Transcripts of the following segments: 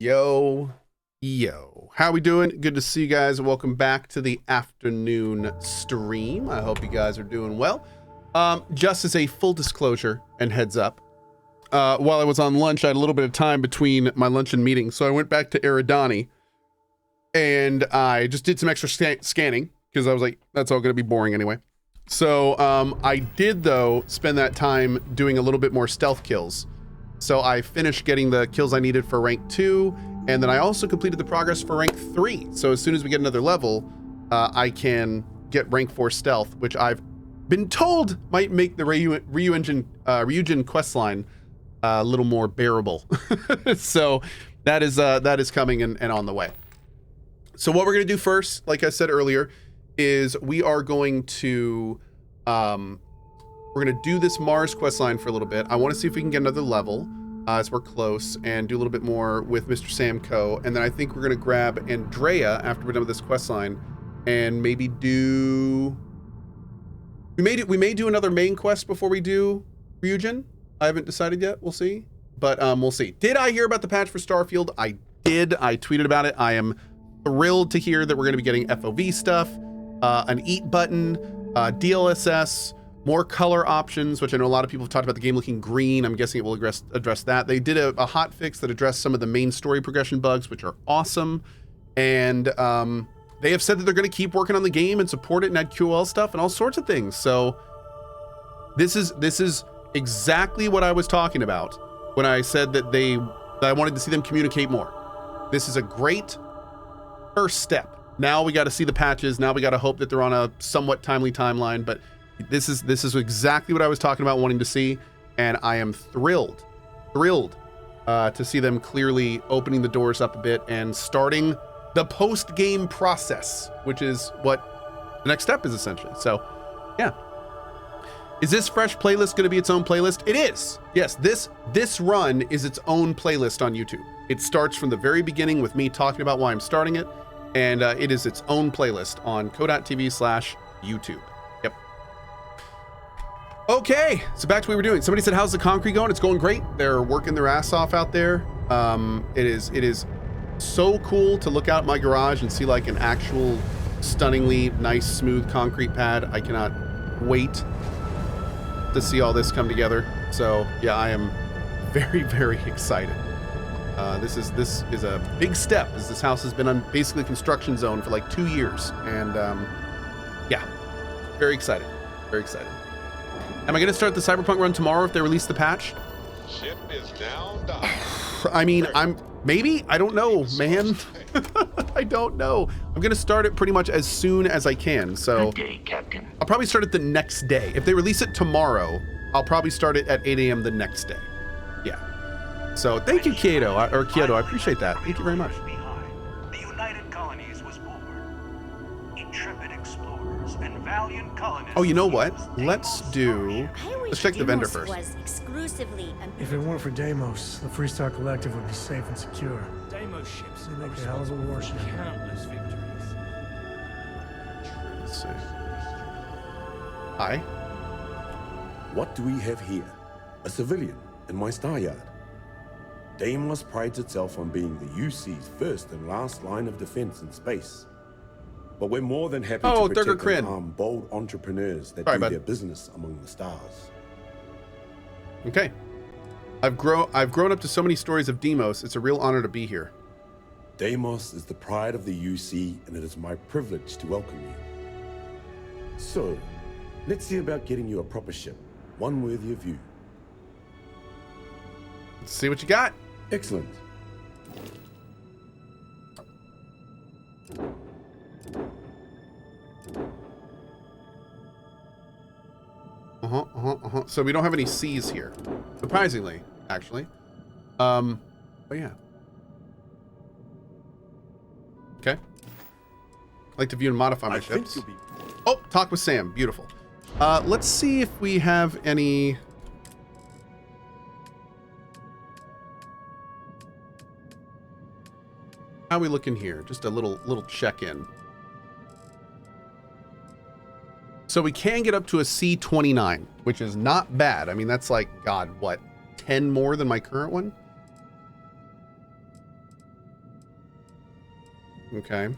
Yo, how we doing? Good to see you guys. Welcome back to the afternoon stream. I hope you guys are doing well. Just as a full disclosure and heads up, while I was on lunch, I had a little bit of time between my lunch and meeting, so I went back to Eridani and I just did some extra scanning because I was like, that's all going to be boring anyway. So I did, though, spend that time doing a little bit more stealth kills. So I finished getting the kills I needed for rank 2, and then I also completed the progress for rank 3. So as soon as we get another level, I can get rank 4 stealth, which I've been told might make the Ryujin questline a little more bearable. So that is coming and on the way. So what we're gonna do first, like I said earlier, is we are going to we're gonna do this Mars questline for a little bit. I want to see if we can get another level as we're close, and do a little bit more with Mr. Sam Cohh, and then I think we're gonna grab Andrea after we're done with this questline, and maybe do. We may do another main quest before we do Ryujin. I haven't decided yet. We'll see, but we'll see. Did I hear about the patch for Starfield? I did. I tweeted about it. I am thrilled to hear that we're gonna be getting FOV stuff, an eat button, DLSS. More color options, which I know a lot of people have talked about the game looking green. I'm guessing it will address that. They did a hot fix that addressed some of the main story progression bugs, which are awesome. And they have said that they're going to keep working on the game and support it and add QoL stuff and all sorts of things. So this is exactly what I was talking about when I said that I wanted to see them communicate more. This is a great first step. Now we got to see the patches. Now we got to hope that they're on a somewhat timely timeline, but this is exactly what I was talking about wanting to see, and I am thrilled to see them clearly opening the doors up a bit and starting the post-game process, which is what the next step is essentially. So, yeah. Is this fresh playlist going to be its own playlist? It is. Yes, this run is its own playlist on YouTube. It starts from the very beginning with me talking about why I'm starting it, and it is its own playlist on cohh.tv/YouTube. Okay, so back to what we were doing. Somebody said, how's the concrete going? It's going great. They're working their ass off out there. It is so cool to look out my garage and see like an actual stunningly nice, smooth concrete pad. I cannot wait to see all this come together. So yeah, I am very, very excited. This is a big step, as this house has been on basically construction zone for like 2 years. And yeah, very excited, very excited. Am I going to start the Cyberpunk run tomorrow if they release the patch? Ship is now docked. I mean, I don't know, man. I don't know. I'm going to start it pretty much as soon as I can. So Good day, Captain. I'll probably start it the next day. If they release it tomorrow, I'll probably start it at 8 a.m. the next day. Yeah. So thank you, Kyoto. I appreciate that. Thank you very much. The United Colonies was born. Intrepid explorers and valiant colonists. Oh, you know what? Let's check the vendor first. Was exclusively If it weren't for Deimos, the Freestar Collective would be safe and secure. Deimos ships They make a hell of a warship. countless victories. Let's see. Hi. What do we have here? A civilian in my star yard. Deimos prides itself on being the UC's first and last line of defense in space. But we're more than happy to protect and arm bold entrepreneurs that do their business among the stars. Okay. I've grown up to so many stories of Deimos. It's a real honor to be here. Deimos is the pride of the UC, and it is my privilege to welcome you. So, let's see about getting you a proper ship, one worthy of you. Let's see what you got. Excellent. So we don't have any C's here, surprisingly, actually. But yeah. Okay. I'd like to view and modify my ships. Oh, talk with Sam. Beautiful. Let's see if we have any. How are we looking here? Just a little check-in. So we can get up to a C29, which is not bad. I mean, that's like, God, what, 10 more than my current one? Okay.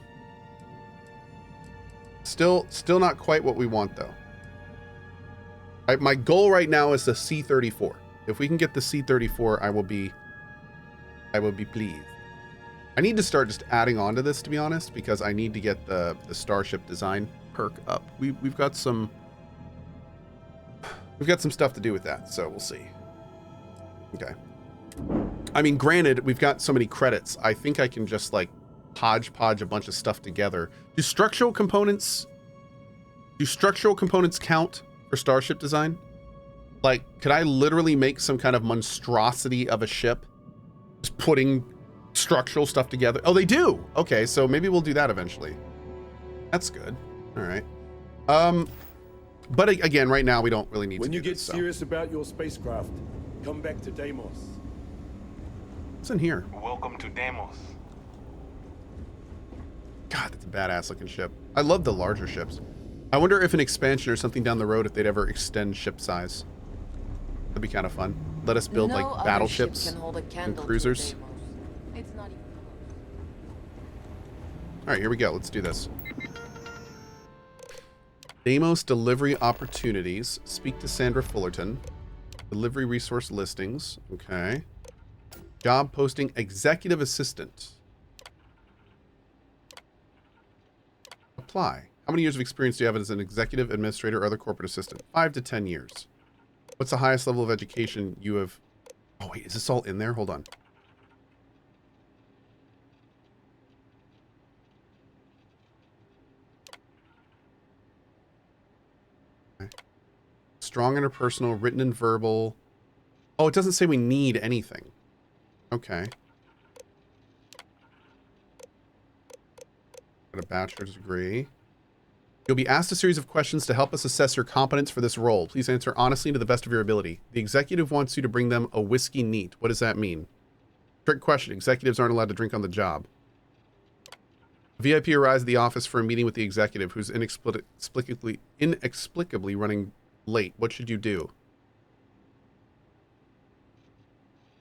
Still not quite what we want, though. My goal right now is the C-34. If we can get the C-34, I will be pleased. I need to start just adding on to this, to be honest, because I need to get the starship design perk up. We've got some stuff to do with that, so we'll see. Okay. I mean, granted, we've got so many credits. I think I can just like hodgepodge a bunch of stuff together. Do structural components count for starship design? Like, could I literally make some kind of monstrosity of a ship just putting structural stuff together? Oh, they do. Okay, so maybe we'll do that eventually. That's good. All right. But again, right now we don't really need when to you do get this, so. serious about your spacecraft, come back to Deimos. What's in here? Welcome to Deimos. God, that's a badass looking ship. I love the larger ships. I wonder if an expansion or something down the road, if they'd ever extend ship size. That'd be kind of fun. Let us build like battleships and cruisers. It's not even All right, here we go. Let's do this. Deimos delivery opportunities. Speak to Sandra Fullerton. Delivery resource listings. Okay. Job posting executive assistant. Apply. How many years of experience do you have as an executive, administrator, or other corporate assistant? 5 to 10 years. What's the highest level of education you have? Oh, wait, is this all in there? Hold on. Okay. Strong interpersonal, written and verbal. Oh, it doesn't say we need anything. Okay. Got a bachelor's degree. You'll be asked a series of questions to help us assess your competence for this role. Please answer honestly and to the best of your ability. The executive wants you to bring them a whiskey neat. What does that mean? Trick question. Executives aren't allowed to drink on the job. A VIP arrives at the office for a meeting with the executive who's inexplicably running late. What should you do?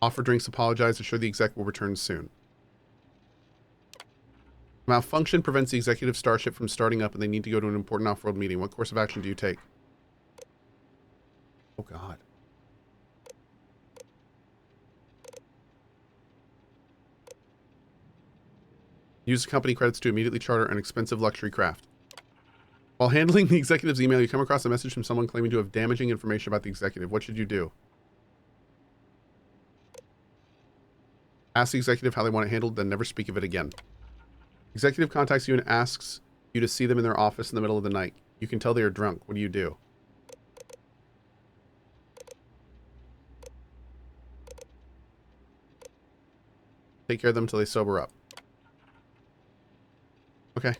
Offer drinks, apologize, assure the exec will return soon. Malfunction prevents the executive starship from starting up and they need to go to an important off-world meeting. What course of action do you take? Oh, God. Use company credits to immediately charter an expensive luxury craft. While handling the executive's email, you come across a message from someone claiming to have damaging information about the executive. What should you do? Ask the executive how they want it handled, then never speak of it again. Executive contacts you and asks you to see them in their office in the middle of the night. You can tell they are drunk. What do you do? Take care of them until they sober up. Okay.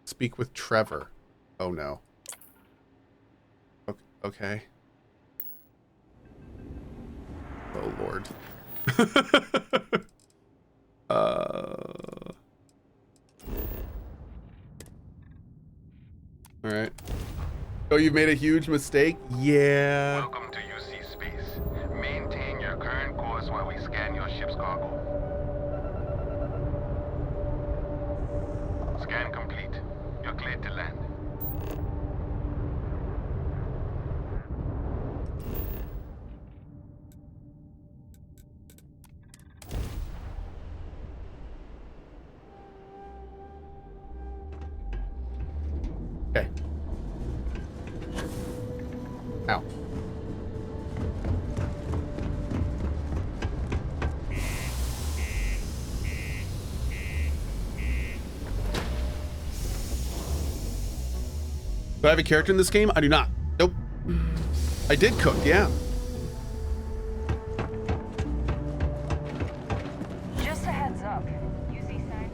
Speak with Trevor. Oh, no. Okay. Oh, Lord. All right. Oh, you've made a huge mistake? Yeah. Welcome to UC Space. Maintain your current course while we scan your ship's cargo. Scan complete. You're cleared to land. Okay. Ow. Do I have a character in this game? I do not. Nope. I did cook, yeah. Just a heads up. UZ sign.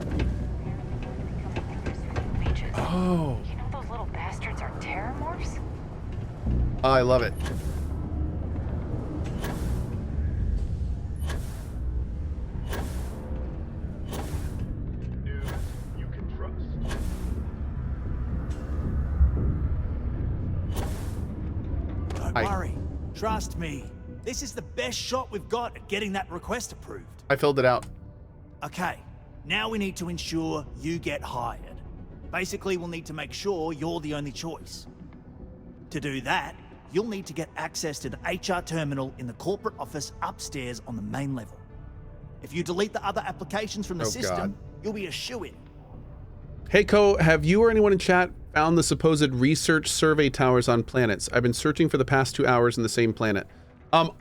Oh. You know those little bastards are terramorphs? Oh, I love it. You can trust. Don't Hi. worry. Trust me. This is the best shot we've got at getting that request approved. I filled it out. Okay, now we need to ensure you get hired. Basically, we'll need to make sure you're the only choice. To do that, you'll need to get access to the HR terminal in the corporate office upstairs on the main level. If you delete the other applications from the system, God. you'll be a shoo-in. Hey, Cohh, have you or anyone in chat found the supposed research survey towers on planets? I've been searching for the past 2 hours in the same planet.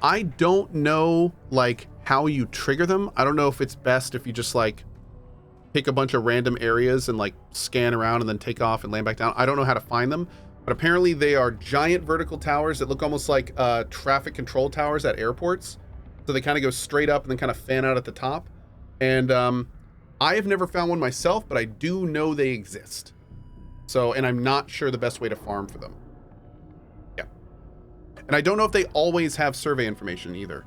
I don't know, like, how you trigger them. I don't know if it's best if you just, like, pick a bunch of random areas and, like, scan around and then take off and land back down. I don't know how to find them, but apparently they are giant vertical towers that look almost like traffic control towers at airports. So they kind of go straight up and then kind of fan out at the top. And I have never found one myself, but I do know they exist. So, and I'm not sure the best way to farm for them. Yeah. And I don't know if they always have survey information either.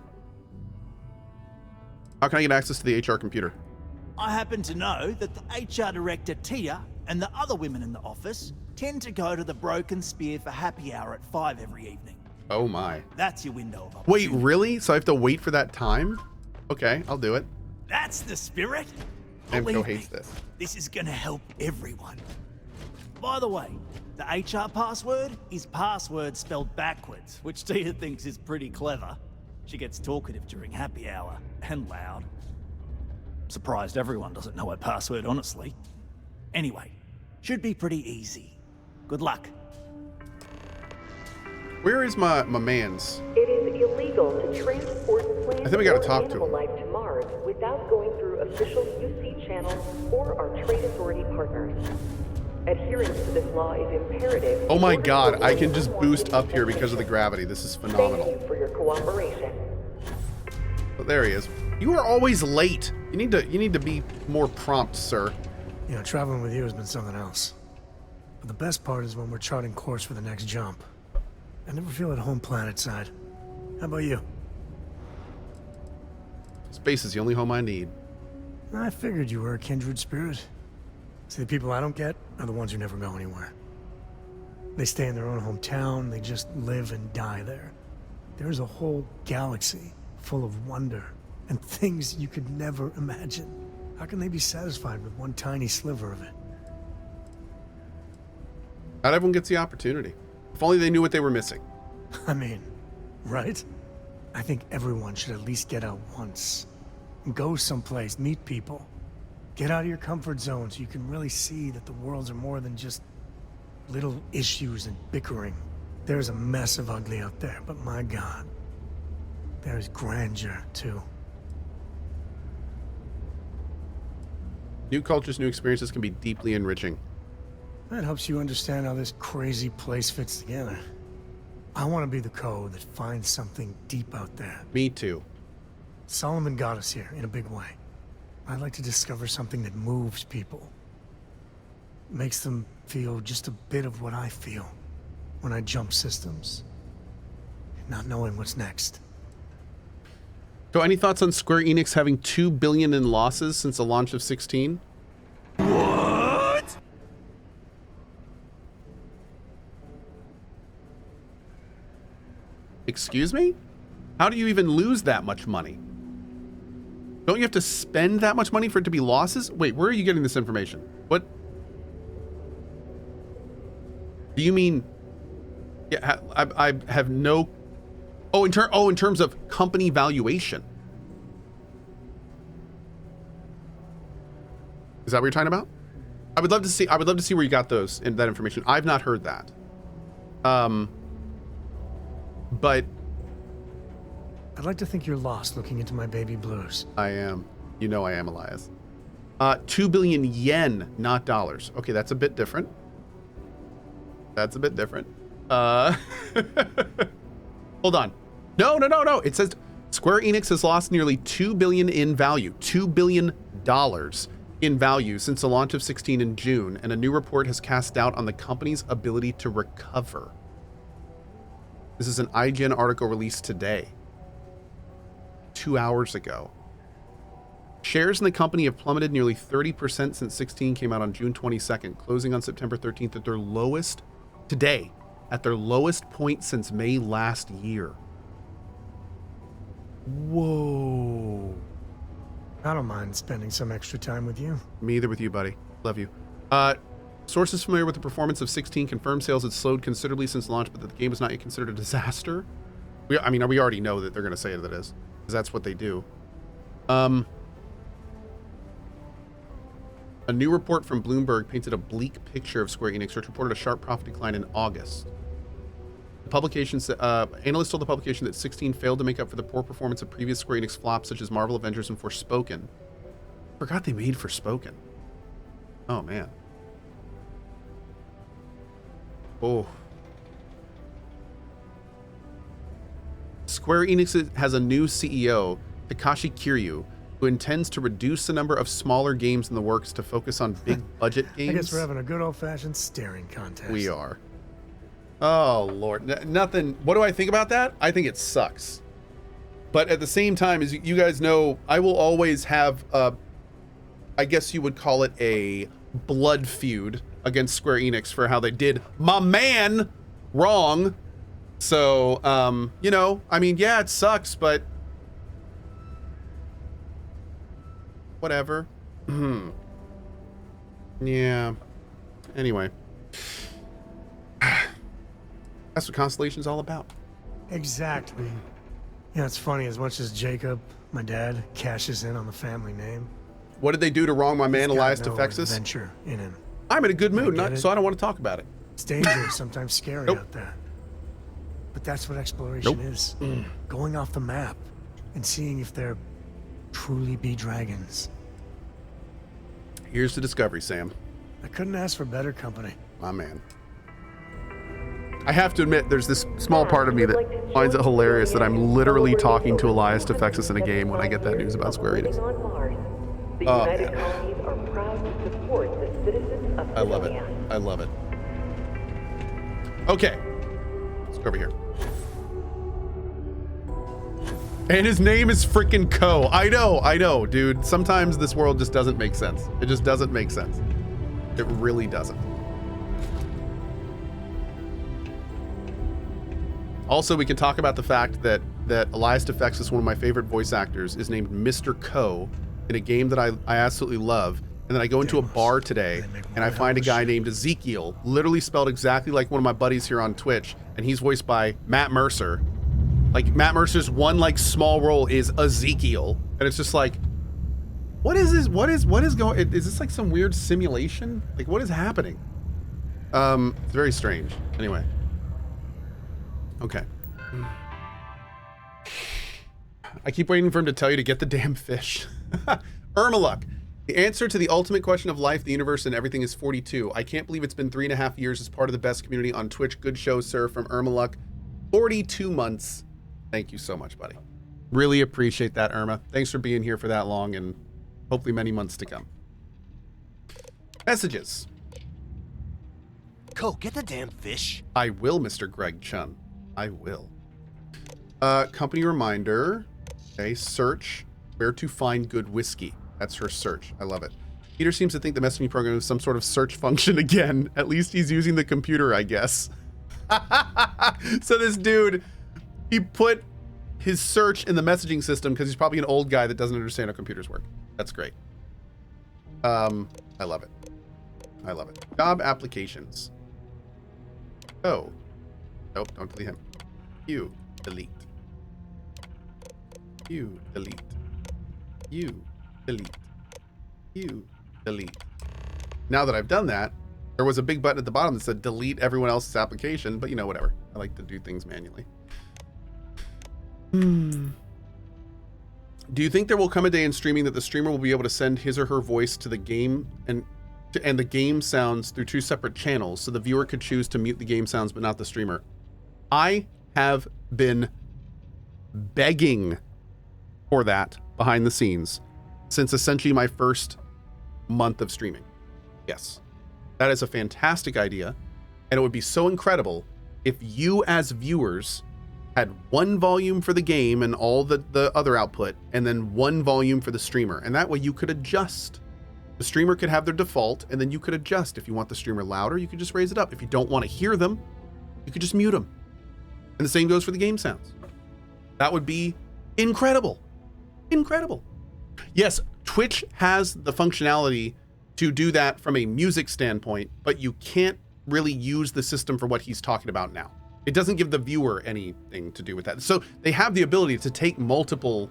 How can I get access to the HR computer? I happen to know that the HR director, Tia, and the other women in the office tend to go to the Broken Spear for happy hour at 5 every evening. Oh my. That's your window of Wait, opportunity. really? So I have to wait for that time? Okay, I'll do it. That's the spirit. Namco Believe hates me, this. This is gonna help everyone. By the way, the HR password is password spelled backwards, which Tia thinks is pretty clever. She gets talkative during happy hour, and loud. Surprised everyone doesn't know her password, honestly. Anyway, should be pretty easy. Good luck. Where is my man's? It is illegal to transport plants I think we gotta or talk to animal him. life to Mars without going through official UC channels or our trade authority partners. Adherence to this law is imperative. Oh my in order god, to I can avoid just boost up here unwanted because of the gravity. This is Thank phenomenal. you for your cooperation. Oh, there he is. You are always late. You need to be more prompt, sir. You know, traveling with you has been something else. But the best part is when we're charting course for the next jump. I never feel at home planetside. How about you? Space is the only home I need. I figured you were a kindred spirit. See, the people I don't get are the ones who never go anywhere. They stay in their own hometown, they just live and die there. There's a whole galaxy full of wonder and things you could never imagine. How can they be satisfied with one tiny sliver of it? Not everyone gets the opportunity. If only they knew what they were missing. I mean, right? I think everyone should at least get out once. Go someplace, meet people. Get out of your comfort zone so you can really see that the worlds are more than just little issues and bickering. There's a mess of ugly out there, but my God, there's grandeur too. New cultures, new experiences can be deeply enriching. That helps you understand how this crazy place fits together. I want to be the Cohh that finds something deep out there. Me too. Solomon got us here in a big way. I'd like to discover something that moves people. Makes them feel just a bit of what I feel when I jump systems. Not knowing what's next. So any thoughts on Square Enix having $2 billion in losses since the launch of 16? What? Excuse me? How do you even lose that much money? Don't you have to spend that much money for it to be losses? Wait, where are you getting this information? What? Do you mean? Yeah, I have no. Oh, in terms of company valuation. Is that what you're talking about? I would love to see. I would love to see where you got that information. I've not heard that. But I'd like to think you're lost looking into my baby blues. I am. You know I am, Elias. 2 billion yen, not dollars. Okay, that's a bit different. That's a bit different. Hold on. No. It says Square Enix has lost nearly 2 billion in value. $2 billion in value since the launch of 16 in June, and a new report has cast doubt on the company's ability to recover. This is an IGN article released today. 2 hours ago. Shares in the company have plummeted nearly 30% since 16 came out on June 22nd, closing on September 13th at their lowest today, at their lowest point since May last year. Whoa. I don't mind spending some extra time with you. Me either with you, buddy. Love you. Sources familiar with the performance of 16 confirmed sales had slowed considerably since launch, but that the game is not yet considered a disaster. We already know that they're going to say that it is, because that's what they do. A new report from Bloomberg painted a bleak picture of Square Enix, which reported a sharp profit decline in August. The publication analysts told the publication that 16 failed to make up for the poor performance of previous Square Enix flops such as Marvel Avengers and Forspoken. Forgot they made Forspoken. Oh man. Oh. Square Enix has a new CEO, Takashi Kiryu, who intends to reduce the number of smaller games in the works to focus on big budget games. I guess we're having a good old-fashioned staring contest. We are. Oh, Lord. Nothing. What do I think about that? I think it sucks. But at the same time, as you guys know, I will always have, I guess you would call it a blood feud against Square Enix for how they did my man wrong. So, you know, I mean, yeah, it sucks, but whatever. Yeah. Anyway. That's what Constellation's all about. Exactly. Yeah, it's funny, as much as Jacob, my dad, cashes in on the family name. What did they do to wrong my man, Elias no Defexus? adventure in him. I'm in a good mood, so I don't want to talk about it. It's dangerous, sometimes scary out there. But that's what exploration is. Going off the map and seeing if there truly be dragons. Here's the discovery, Sam. I couldn't ask for better company. My man. I have to admit, there's this small part of me that finds it hilarious that I'm literally talking to Elias Defexus in a game when I get that news about Square Enix. The United Colonies are proud to support the citizens of Cydonia. I love it. I love it. Okay. Let's go over here. And his name is freaking Cohh. I know, dude. Sometimes this world just doesn't make sense. It just doesn't make sense. It really doesn't. Also, we can talk about the fact that Elias Defexus, one of my favorite voice actors, is named Mr. Cohh in a game that I absolutely love. And then I go into a bar today and I find a guy named Ezekiel, literally spelled exactly like one of my buddies here on Twitch, and he's voiced by Matt Mercer. Like, Matt Mercer's one small role is Ezekiel, and it's just like, what is this? What is going? Is this like some weird simulation? Like, what is happening? It's very strange. Anyway. Okay. I keep waiting for him to tell you to get the damn fish. Ermaluck. The answer to the ultimate question of life, the universe, and everything is 42. I can't believe it's been 3.5 years as part of the best community on Twitch. Good show, sir, from Ermaluck. 42 months. Thank you so much, buddy. Really appreciate that, Irma. Thanks for being here for that long and hopefully many months to come. Messages. Cohh, get the damn fish. I will, Mr. Greg Chun. I will. Company reminder. Okay, search where to find good whiskey. That's her search. I love it. Peter seems to think the messaging program is some sort of search function again. At least he's using the computer, I guess. So this dude, he put his search in the messaging system because he's probably an old guy that doesn't understand how computers work. That's great. I love it. I love it. Job applications. Oh. Nope, don't delete him. You delete. You delete. You delete. You delete. Now that I've done that, there was a big button at the bottom that said delete everyone else's application, but you know, whatever. I like to do things manually. Do you think there will come a day in streaming that the streamer will be able to send his or her voice to the game and the game sounds through two separate channels so the viewer could choose to mute the game sounds but not the streamer? I have been begging for that behind the scenes since essentially my first month of streaming. Yes, that is a fantastic idea, and it would be so incredible if you as viewers had one volume for the game and all the other output, and then one volume for the streamer, and that way you could adjust. The streamer could have their default, and then you could adjust. If you want the streamer louder, you could just raise it up. If you don't want to hear them, you could just mute them. And the same goes for the game sounds. That would be incredible. Incredible. Yes, Twitch has the functionality to do that from a music standpoint, but you can't really use the system for what he's talking about now. It doesn't give the viewer anything to do with that. So they have the ability to take multiple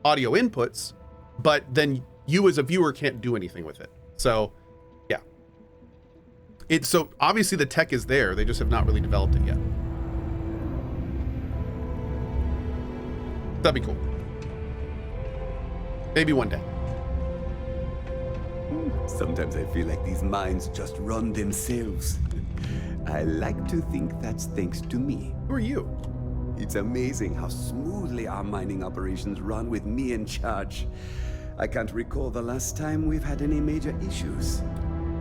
audio inputs, but then you as a viewer can't do anything with it. So yeah. So obviously the tech is there. They just have not really developed it yet. That'd be cool. Maybe one day. Sometimes I feel like these mines just run themselves. I like to think that's thanks to me. Who are you? It's amazing how smoothly our mining operations run with me in charge. I can't recall the last time we've had any major issues.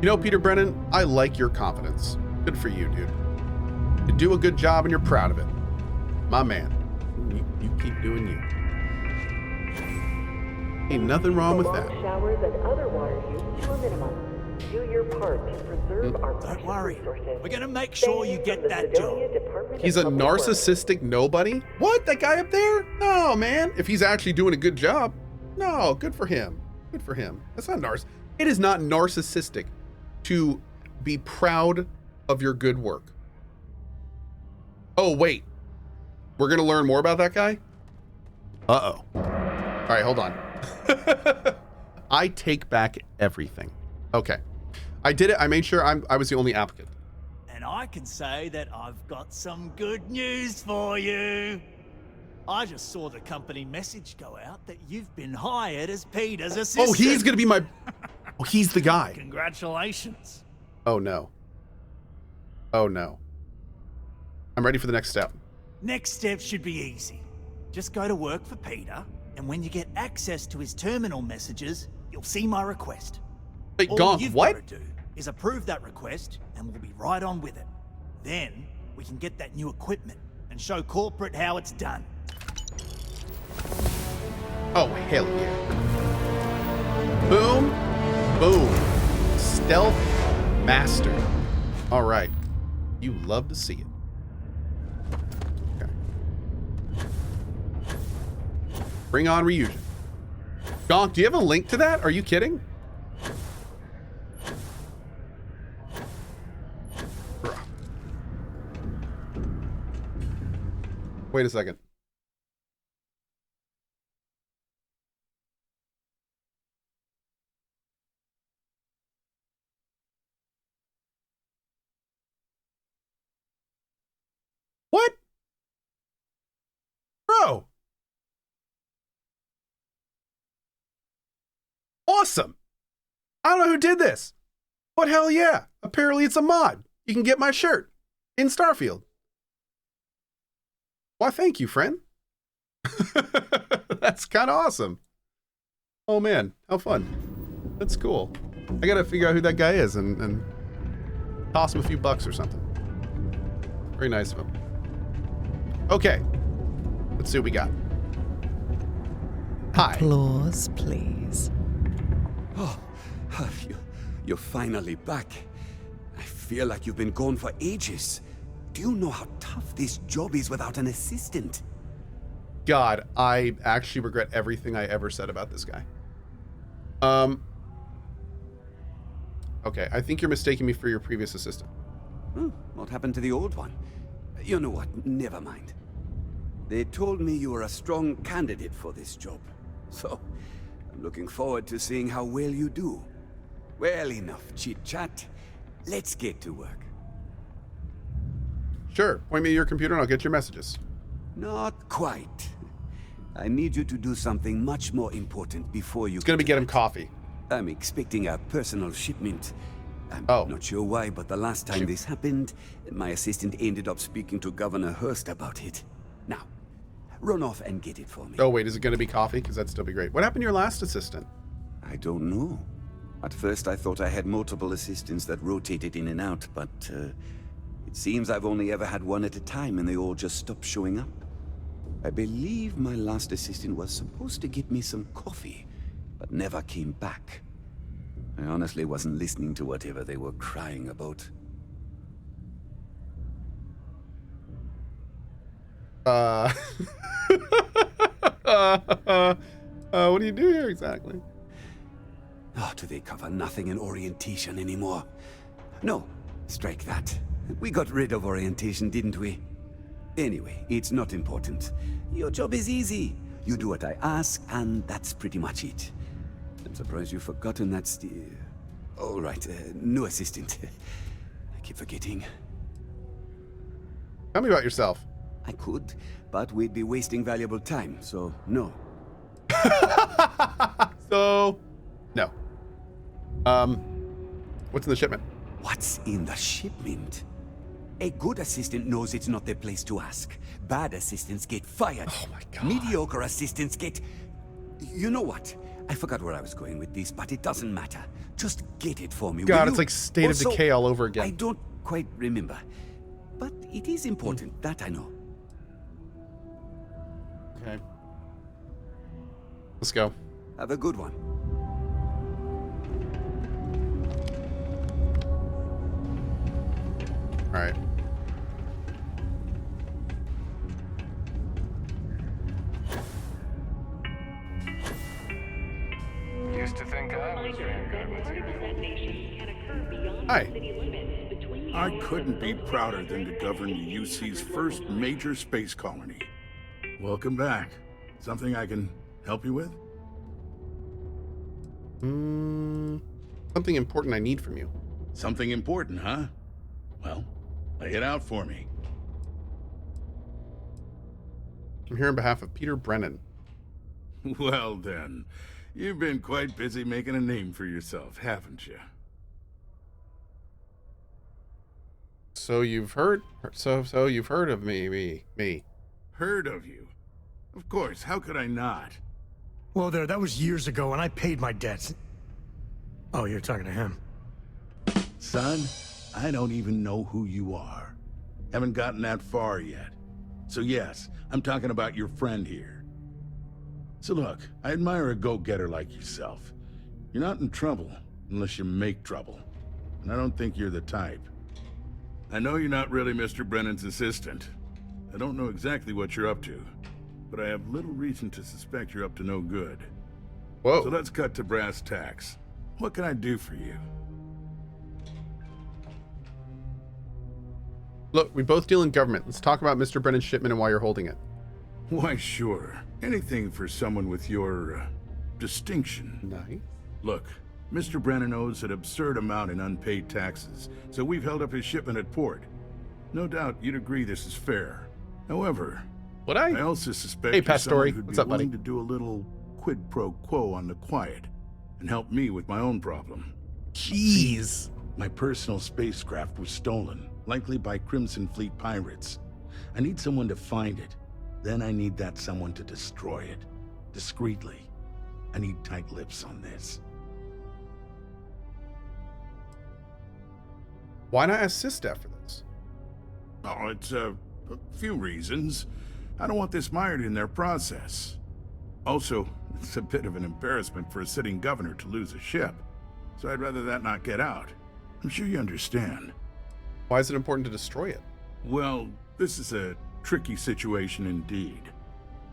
You know, Peter Brennan, I like your confidence. Good for you, dude. You do a good job and you're proud of it. My man. You keep doing you. Ain't nothing wrong with that. Showers and other water use to a minimum. Do your part to preserve our precious Don't worry. resources. We're gonna make sure you get that job. He's a narcissistic nobody? What? That guy up there? No, man. If he's actually doing a good job, no, good for him. Good for him. That's not It is not narcissistic to be proud of your good work. Oh, wait. We're going to learn more about that guy? Uh-oh. All right, hold on. I take back everything. Okay. I did it. I made sure I was the only applicant. And I can say that I've got some good news for you. I just saw the company message go out that you've been hired as Peter's assistant. Oh, he's going to be my... Oh, he's the guy. Congratulations. Oh, no. Oh, no. I'm ready for the next step. Next step should be easy. Just go to work for Peter, and when you get access to his terminal messages, you'll see my request. Hey, All Gonk, you've what? got to do is approve that request, and we'll be right on with it. Then, we can get that new equipment and show corporate how it's done. Oh, hell yeah. Boom. Boom. Stealth master. All right. You love to see it. Okay. Bring on reunion. Gonk, do you have a link to that? Are you kidding? Bruh. Wait a second. What? Bro. Awesome. I don't know who did this, but hell yeah. Apparently it's a mod. You can get my shirt in Starfield. Why, thank you, friend. That's kind of awesome. Oh man, how fun. That's cool. I gotta figure out who that guy is and toss him a few bucks or something. Very nice of him. Okay, let's see what we got. Hi. Applause, please. Oh, you're finally back. I feel like you've been gone for ages. Do you know how tough this job is without an assistant? God, I actually regret everything I ever said about this guy. Okay, I think you're mistaking me for your previous assistant. What happened to the old one? You know what? Never mind. They told me you were a strong candidate for this job. So, I'm looking forward to seeing how well you do. Well, enough chit-chat. Let's get to work. Sure, point me to your computer and I'll get your messages. Not quite. I need you to do something much more important before you... It's gonna be get him coffee. I'm expecting a personal shipment. I'm Oh. not sure why, but the last time this happened, my assistant ended up speaking to Governor Hurst about it. Now, run off and get it for me. Oh wait, is it gonna be coffee? Because that'd still be great. What happened to your last assistant? I don't know. At first I thought I had multiple assistants that rotated in and out, but it seems I've only ever had one at a time and they all just stopped showing up. I believe my last assistant was supposed to get me some coffee, but never came back. I honestly wasn't listening to whatever they were crying about. What do you do here exactly? Oh, do they cover nothing in orientation anymore? No, strike that. We got rid of orientation, didn't we? Anyway, it's not important. Your job is easy. You do what I ask, and that's pretty much it. I'm surprised you've forgotten that's the... All right, new assistant. I keep forgetting. Tell me about yourself. I could, but we'd be wasting valuable time, so no. So, no. What's in the shipment? What's in the shipment? A good assistant knows it's not their place to ask. Bad assistants get fired. Oh my God. Mediocre assistants get... You know what? I forgot where I was going with this, but it doesn't matter. Just get it for me, God, will it's you? like State Also, of Decay all over again. I don't quite remember. But it is important, that I know. Okay. Let's go. Have a good one. All right. Used to think I was very good with you. Hi. I couldn't be prouder than to govern the UC's first major space colony. Welcome back. Something I can help you with? Something important I need from you. Something important, huh? Well, lay it out for me. I'm here on behalf of Peter Brennan. Well then, you've been quite busy making a name for yourself, haven't you? So you've heard you've heard of me. Heard of you? Of course, how could I not? Whoa there, that was years ago, and I paid my debts. Oh, you're talking to him. Son, I don't even know who you are. Haven't gotten that far yet. So yes, I'm talking about your friend here. So look, I admire a go-getter like yourself. You're not in trouble unless you make trouble. And I don't think you're the type. I know you're not really Mr. Brennan's assistant. I don't know exactly what you're up to, but I have little reason to suspect you're up to no good. Whoa. So let's cut to brass tacks. What can I do for you? Look, we both deal in government. Let's talk about Mr. Brennan's shipment and why you're holding it. Why, sure. Anything for someone with your, distinction. Nice. Look, Mr. Brennan owes an absurd amount in unpaid taxes, so we've held up his shipment at port. No doubt you'd agree this is fair. However, Would I also suspect Hey, you're someone Pastori. who'd What's be up, buddy? willing to do a little quid pro quo on the quiet and help me with my own problem. Jeez. My personal spacecraft was stolen, likely by Crimson Fleet pirates. I need someone to find it. Then I need that someone to destroy it. Discreetly. I need tight lips on this. Why not assist after this? Oh, it's a few reasons. I don't want this mired in their process. Also, it's a bit of an embarrassment for a sitting governor to lose a ship. So I'd rather that not get out. I'm sure you understand. Why is it important to destroy it? Well, this is a tricky situation indeed.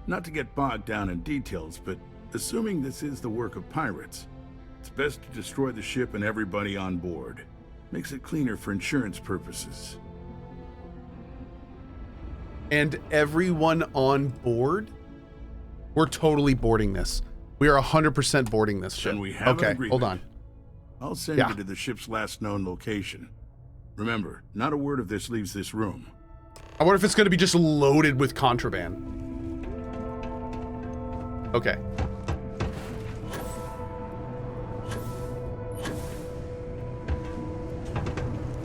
Not to get bogged down in details, but assuming this is the work of pirates, it's best to destroy the ship and everybody on board. Makes it cleaner for insurance purposes. And everyone on board? We're totally boarding this. We are 100% boarding this ship. Then we have an okay, agreement. hold on. I'll send Yeah. you to the ship's last known location. Remember, not a word of this leaves this room. I wonder if it's going to be just loaded with contraband. Okay.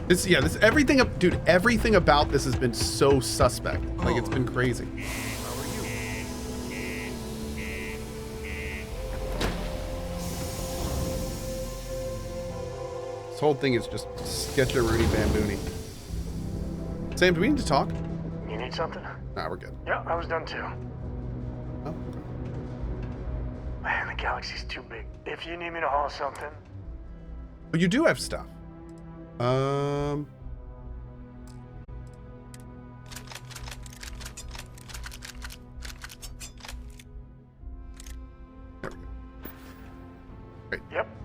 This everything, dude, everything about this has been so suspect. Like, it's been crazy. This whole thing is just sketcheroony bamboony. Sam, do we need to talk? You need something? Nah, we're good. Yeah, I was done too. Oh, okay. Man, the galaxy's too big. If you need me to haul something, But you do have stuff. There we go. Great. Yep.